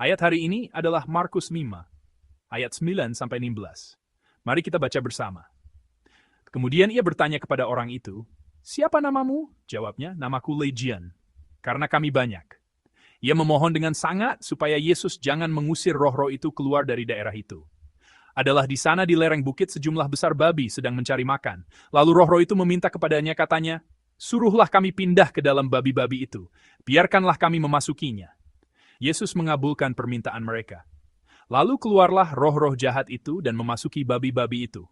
Ayat hari ini adalah Markus 5, ayat 9-16. Mari kita baca bersama. Kemudian ia bertanya kepada orang itu, "Siapa namamu?" Jawabnya, "Namaku Legion, karena kami banyak." Ia memohon dengan sangat supaya Yesus jangan mengusir roh-roh itu keluar dari daerah itu. Adalah di sana di lereng bukit sejumlah besar babi sedang mencari makan. Lalu roh-roh itu meminta kepadanya, katanya, "Suruhlah kami pindah ke dalam babi-babi itu, biarkanlah kami memasukinya." Yesus mengabulkan permintaan mereka. Lalu keluarlah roh-roh jahat itu dan memasuki babi-babi itu.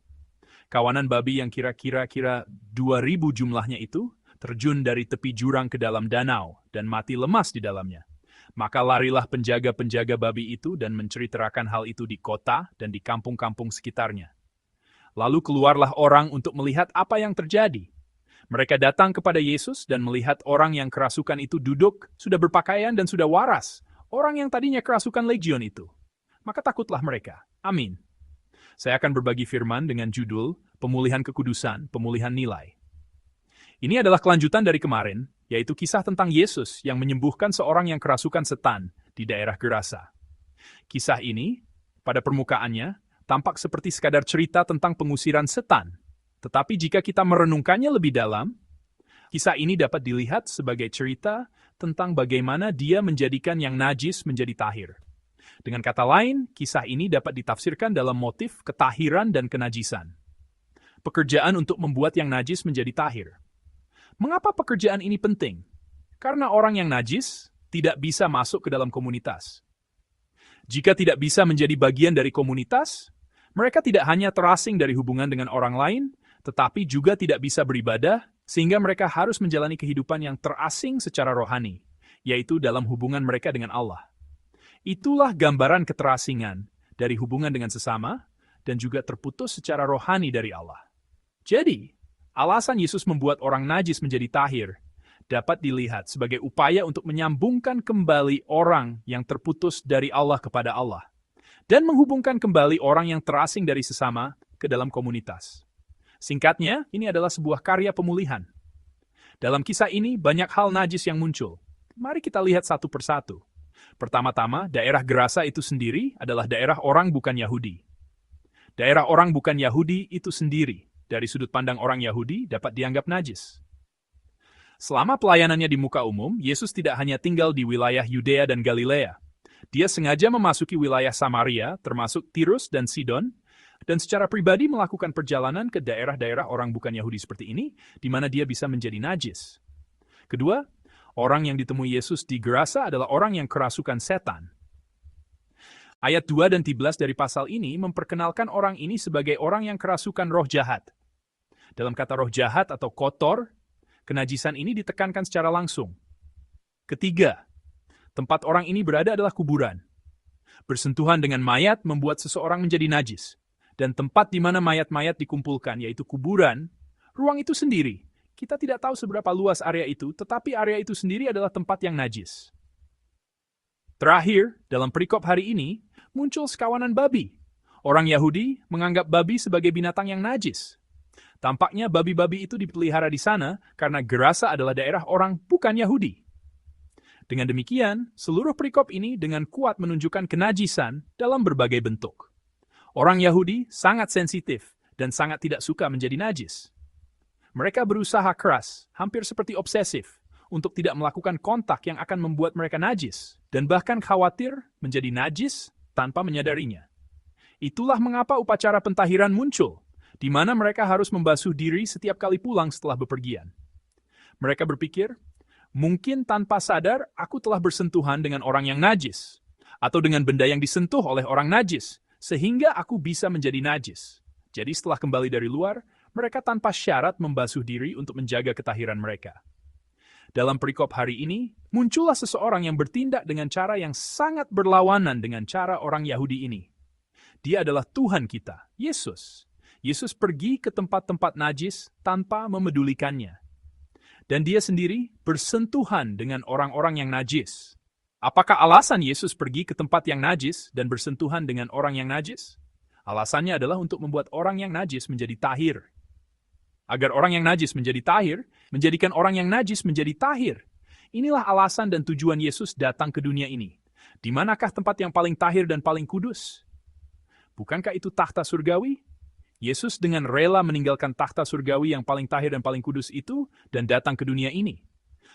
Kawanan babi yang kira-kira 2.000 jumlahnya itu terjun dari tepi jurang ke dalam danau dan mati lemas di dalamnya. Maka larilah penjaga-penjaga babi itu dan menceritakan hal itu di kota dan di kampung-kampung sekitarnya. Lalu keluarlah orang untuk melihat apa yang terjadi. Mereka datang kepada Yesus dan melihat orang yang kerasukan itu duduk, sudah berpakaian dan sudah waras. Orang yang tadinya kerasukan legion itu. Maka takutlah mereka. Amin. Saya akan berbagi firman dengan judul Pemulihan Kekudusan, Pemulihan Nilai. Ini adalah kelanjutan dari kemarin, yaitu kisah tentang Yesus yang menyembuhkan seorang yang kerasukan setan di daerah Gerasa. Kisah ini, pada permukaannya, tampak seperti sekadar cerita tentang pengusiran setan. Tetapi jika kita merenungkannya lebih dalam, kisah ini dapat dilihat sebagai cerita tentang bagaimana dia menjadikan yang najis menjadi tahir. Dengan kata lain, kisah ini dapat ditafsirkan dalam motif ketahiran dan kenajisan. Pekerjaan untuk membuat yang najis menjadi tahir. Mengapa pekerjaan ini penting? Karena orang yang najis tidak bisa masuk ke dalam komunitas. Jika tidak bisa menjadi bagian dari komunitas, mereka tidak hanya terasing dari hubungan dengan orang lain, tetapi juga tidak bisa beribadah, sehingga mereka harus menjalani kehidupan yang terasing secara rohani, yaitu dalam hubungan mereka dengan Allah. Itulah gambaran keterasingan dari hubungan dengan sesama, dan juga terputus secara rohani dari Allah. Jadi, alasan Yesus membuat orang najis menjadi tahir dapat dilihat sebagai upaya untuk menyambungkan kembali orang yang terputus dari Allah kepada Allah dan menghubungkan kembali orang yang terasing dari sesama ke dalam komunitas. Singkatnya, ini adalah sebuah karya pemulihan. Dalam kisah ini, banyak hal najis yang muncul. Mari kita lihat satu persatu. Pertama-tama, daerah Gerasa itu sendiri adalah daerah orang bukan Yahudi. Daerah orang bukan Yahudi itu sendiri, dari sudut pandang orang Yahudi, dapat dianggap najis. Selama pelayanannya di muka umum, Yesus tidak hanya tinggal di wilayah Yudea dan Galilea. Dia sengaja memasuki wilayah Samaria, termasuk Tirus dan Sidon, dan secara pribadi melakukan perjalanan ke daerah-daerah orang bukan Yahudi seperti ini, di mana dia bisa menjadi najis. Kedua, orang yang ditemui Yesus di Gerasa adalah orang yang kerasukan setan. Ayat 2 dan 13 dari pasal ini memperkenalkan orang ini sebagai orang yang kerasukan roh jahat. Dalam kata roh jahat atau kotor, kenajisan ini ditekankan secara langsung. Ketiga, tempat orang ini berada adalah kuburan. Bersentuhan dengan mayat membuat seseorang menjadi najis. Dan tempat di mana mayat-mayat dikumpulkan, yaitu kuburan, ruang itu sendiri. Kita tidak tahu seberapa luas area itu, tetapi area itu sendiri adalah tempat yang najis. Terakhir, dalam perikop hari ini, muncul sekawanan babi. Orang Yahudi menganggap babi sebagai binatang yang najis. Tampaknya babi-babi itu dipelihara di sana karena Gerasa adalah daerah orang bukan Yahudi. Dengan demikian, seluruh perikop ini dengan kuat menunjukkan kenajisan dalam berbagai bentuk. Orang Yahudi sangat sensitif dan sangat tidak suka menjadi najis. Mereka berusaha keras, hampir seperti obsesif, untuk tidak melakukan kontak yang akan membuat mereka najis, dan bahkan khawatir menjadi najis tanpa menyadarinya. Itulah mengapa upacara pentahiran muncul, di mana mereka harus membasuh diri setiap kali pulang setelah bepergian. Mereka berpikir, mungkin tanpa sadar aku telah bersentuhan dengan orang yang najis, atau dengan benda yang disentuh oleh orang najis, sehingga aku bisa menjadi najis. Jadi setelah kembali dari luar, mereka tanpa syarat membasuh diri untuk menjaga ketahiran mereka. Dalam perikop hari ini, muncullah seseorang yang bertindak dengan cara yang sangat berlawanan dengan cara orang Yahudi ini. Dia adalah Tuhan kita, Yesus. Yesus pergi ke tempat-tempat najis tanpa memedulikannya. Dan dia sendiri bersentuhan dengan orang-orang yang najis. Apakah alasan Yesus pergi ke tempat yang najis dan bersentuhan dengan orang yang najis? Alasannya adalah untuk membuat orang yang najis menjadi tahir. Agar orang yang najis menjadi tahir, menjadikan orang yang najis menjadi tahir. Inilah alasan dan tujuan Yesus datang ke dunia ini. Di manakah tempat yang paling tahir dan paling kudus? Bukankah itu takhta surgawi? Yesus dengan rela meninggalkan takhta surgawi yang paling tahir dan paling kudus itu dan datang ke dunia ini.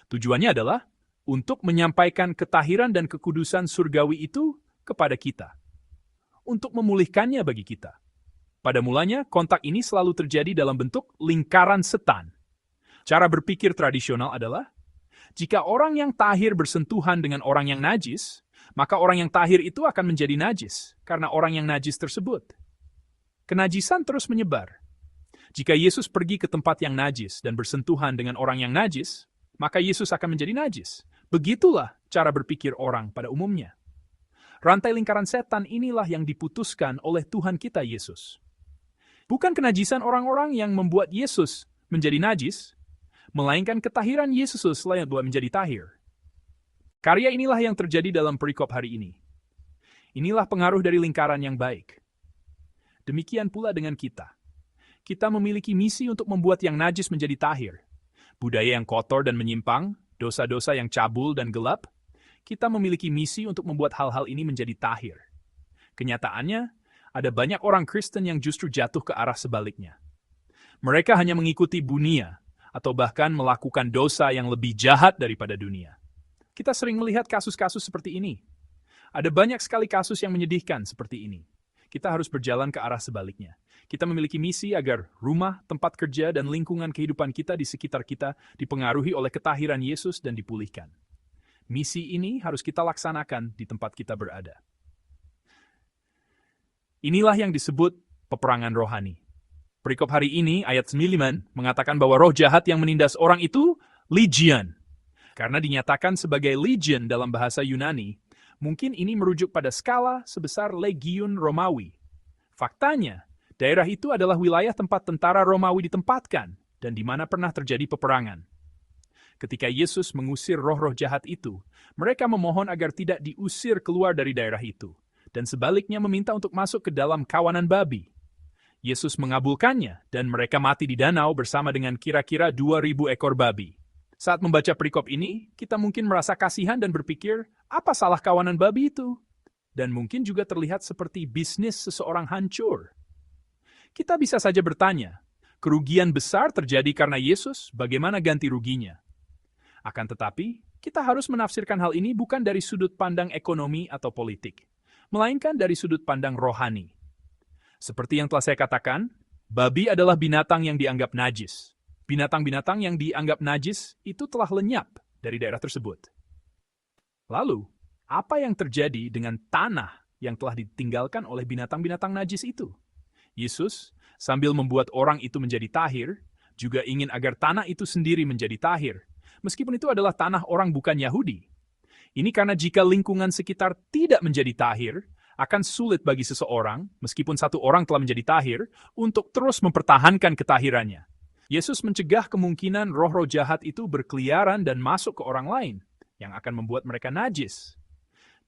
Tujuannya adalah untuk menyampaikan ketahiran dan kekudusan surgawi itu kepada kita. Untuk memulihkannya bagi kita. Pada mulanya, kontak ini selalu terjadi dalam bentuk lingkaran setan. Cara berpikir tradisional adalah, jika orang yang tahir bersentuhan dengan orang yang najis, maka orang yang tahir itu akan menjadi najis, karena orang yang najis tersebut. Kenajisan terus menyebar. Jika Yesus pergi ke tempat yang najis dan bersentuhan dengan orang yang najis, maka Yesus akan menjadi najis. Begitulah cara berpikir orang pada umumnya. Rantai lingkaran setan inilah yang diputuskan oleh Tuhan kita Yesus. Bukan kenajisan orang-orang yang membuat Yesus menjadi najis, melainkan ketahiran Yesus yang membuat menjadi tahir. Karya inilah yang terjadi dalam perikop hari ini. Inilah pengaruh dari lingkaran yang baik. Demikian pula dengan kita. Kita memiliki misi untuk membuat yang najis menjadi tahir. Budaya yang kotor dan menyimpang, dosa-dosa yang cabul dan gelap, kita memiliki misi untuk membuat hal-hal ini menjadi tahir. Kenyataannya, ada banyak orang Kristen yang justru jatuh ke arah sebaliknya. Mereka hanya mengikuti dunia, atau bahkan melakukan dosa yang lebih jahat daripada dunia. Kita sering melihat kasus-kasus seperti ini. Ada banyak sekali kasus yang menyedihkan seperti ini. Kita harus berjalan ke arah sebaliknya. Kita memiliki misi agar rumah, tempat kerja, dan lingkungan kehidupan kita di sekitar kita dipengaruhi oleh ketahiran Yesus dan dipulihkan. Misi ini harus kita laksanakan di tempat kita berada. Inilah yang disebut peperangan rohani. Perikop hari ini, ayat 9, mengatakan bahwa roh jahat yang menindas orang itu legion. Karena dinyatakan sebagai legion dalam bahasa Yunani, mungkin ini merujuk pada skala sebesar legiun Romawi. Faktanya, daerah itu adalah wilayah tempat tentara Romawi ditempatkan dan di mana pernah terjadi peperangan. Ketika Yesus mengusir roh-roh jahat itu, mereka memohon agar tidak diusir keluar dari daerah itu, dan sebaliknya meminta untuk masuk ke dalam kawanan babi. Yesus mengabulkannya, dan mereka mati di danau bersama dengan kira-kira 2.000 ekor babi. Saat membaca perikop ini, kita mungkin merasa kasihan dan berpikir, apa salah kawanan babi itu? Dan mungkin juga terlihat seperti bisnis seseorang hancur. Kita bisa saja bertanya, kerugian besar terjadi karena Yesus, bagaimana ganti ruginya? Akan tetapi, kita harus menafsirkan hal ini bukan dari sudut pandang ekonomi atau politik, melainkan dari sudut pandang rohani. Seperti yang telah saya katakan, babi adalah binatang yang dianggap najis. Binatang-binatang yang dianggap najis itu telah lenyap dari daerah tersebut. Lalu, apa yang terjadi dengan tanah yang telah ditinggalkan oleh binatang-binatang najis itu? Yesus, sambil membuat orang itu menjadi tahir, juga ingin agar tanah itu sendiri menjadi tahir, meskipun itu adalah tanah orang bukan Yahudi. Ini karena jika lingkungan sekitar tidak menjadi tahir, akan sulit bagi seseorang, meskipun satu orang telah menjadi tahir, untuk terus mempertahankan ketahirannya. Yesus mencegah kemungkinan roh-roh jahat itu berkeliaran dan masuk ke orang lain, yang akan membuat mereka najis.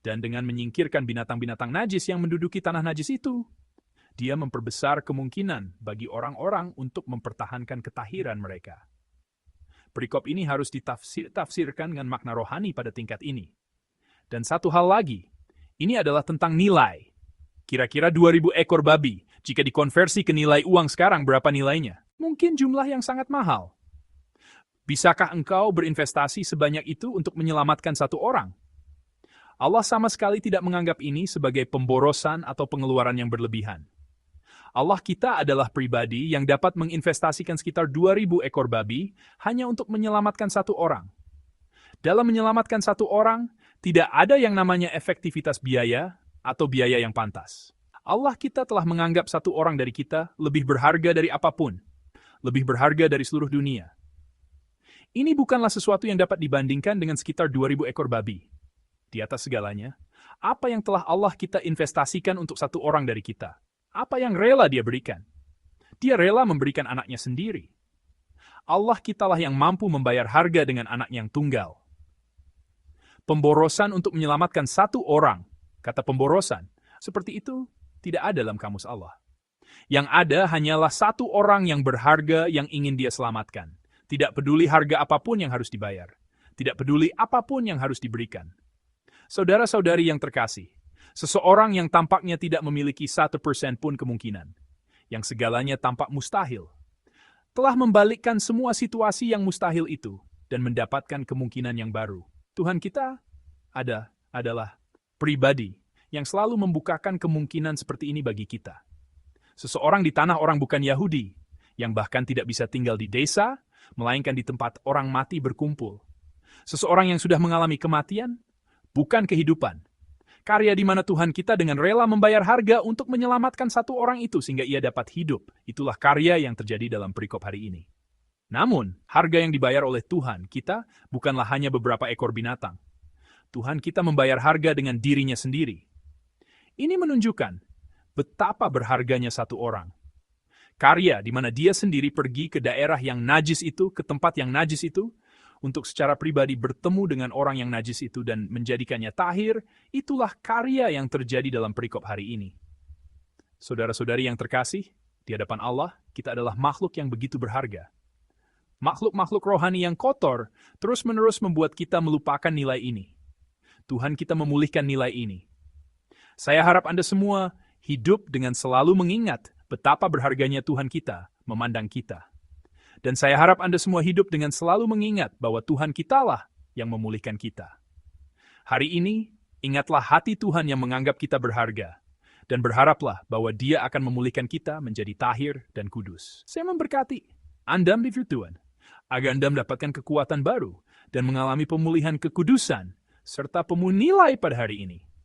Dan dengan menyingkirkan binatang-binatang najis yang menduduki tanah najis itu, dia memperbesar kemungkinan bagi orang-orang untuk mempertahankan ketahiran mereka. Perikop ini harus ditafsirkan dengan makna rohani pada tingkat ini. Dan satu hal lagi, ini adalah tentang nilai. Kira-kira 2.000 ekor babi, jika dikonversi ke nilai uang sekarang berapa nilainya? Mungkin jumlah yang sangat mahal. Bisakah engkau berinvestasi sebanyak itu untuk menyelamatkan satu orang? Allah sama sekali tidak menganggap ini sebagai pemborosan atau pengeluaran yang berlebihan. Allah kita adalah pribadi yang dapat menginvestasikan sekitar 2.000 ekor babi hanya untuk menyelamatkan satu orang. Dalam menyelamatkan satu orang, tidak ada yang namanya efektivitas biaya atau biaya yang pantas. Allah kita telah menganggap satu orang dari kita lebih berharga dari apapun. Lebih berharga dari seluruh dunia. Ini bukanlah sesuatu yang dapat dibandingkan dengan sekitar 2.000 ekor babi. Di atas segalanya, apa yang telah Allah kita investasikan untuk satu orang dari kita? Apa yang rela dia berikan? Dia rela memberikan anaknya sendiri. Allah kitalah yang mampu membayar harga dengan anak yang tunggal. Pemborosan untuk menyelamatkan satu orang, kata pemborosan, seperti itu tidak ada dalam kamus Allah. Yang ada hanyalah satu orang yang berharga yang ingin dia selamatkan. Tidak peduli harga apapun yang harus dibayar. Tidak peduli apapun yang harus diberikan. Saudara-saudari yang terkasih, seseorang yang tampaknya tidak memiliki 1% pun kemungkinan, yang segalanya tampak mustahil, telah membalikkan semua situasi yang mustahil itu dan mendapatkan kemungkinan yang baru. Tuhan kita adalah pribadi yang selalu membukakan kemungkinan seperti ini bagi kita. Seseorang di tanah orang bukan Yahudi, yang bahkan tidak bisa tinggal di desa, melainkan di tempat orang mati berkumpul. Seseorang yang sudah mengalami kematian, bukan kehidupan. Karya di mana Tuhan kita dengan rela membayar harga untuk menyelamatkan satu orang itu sehingga ia dapat hidup. Itulah karya yang terjadi dalam perikop hari ini. Namun, harga yang dibayar oleh Tuhan kita bukanlah hanya beberapa ekor binatang. Tuhan kita membayar harga dengan dirinya sendiri. Ini menunjukkan betapa berharganya satu orang. Karya di mana dia sendiri pergi ke daerah yang najis itu, ke tempat yang najis itu, untuk secara pribadi bertemu dengan orang yang najis itu dan menjadikannya tahir, itulah karya yang terjadi dalam perikop hari ini. Saudara-saudari yang terkasih, di hadapan Allah, kita adalah makhluk yang begitu berharga. Makhluk-makhluk rohani yang kotor terus-menerus membuat kita melupakan nilai ini. Tuhan kita memulihkan nilai ini. Saya harap Anda semua hidup dengan selalu mengingat betapa berharganya Tuhan kita memandang kita. Dan saya harap Anda semua hidup dengan selalu mengingat bahwa Tuhan kitalah yang memulihkan kita. Hari ini, ingatlah hati Tuhan yang menganggap kita berharga. Dan berharaplah bahwa Dia akan memulihkan kita menjadi tahir dan kudus. Saya memberkati Anda di Tuhan, agar Anda mendapatkan kekuatan baru dan mengalami pemulihan kekudusan, serta pemunilai pada hari ini.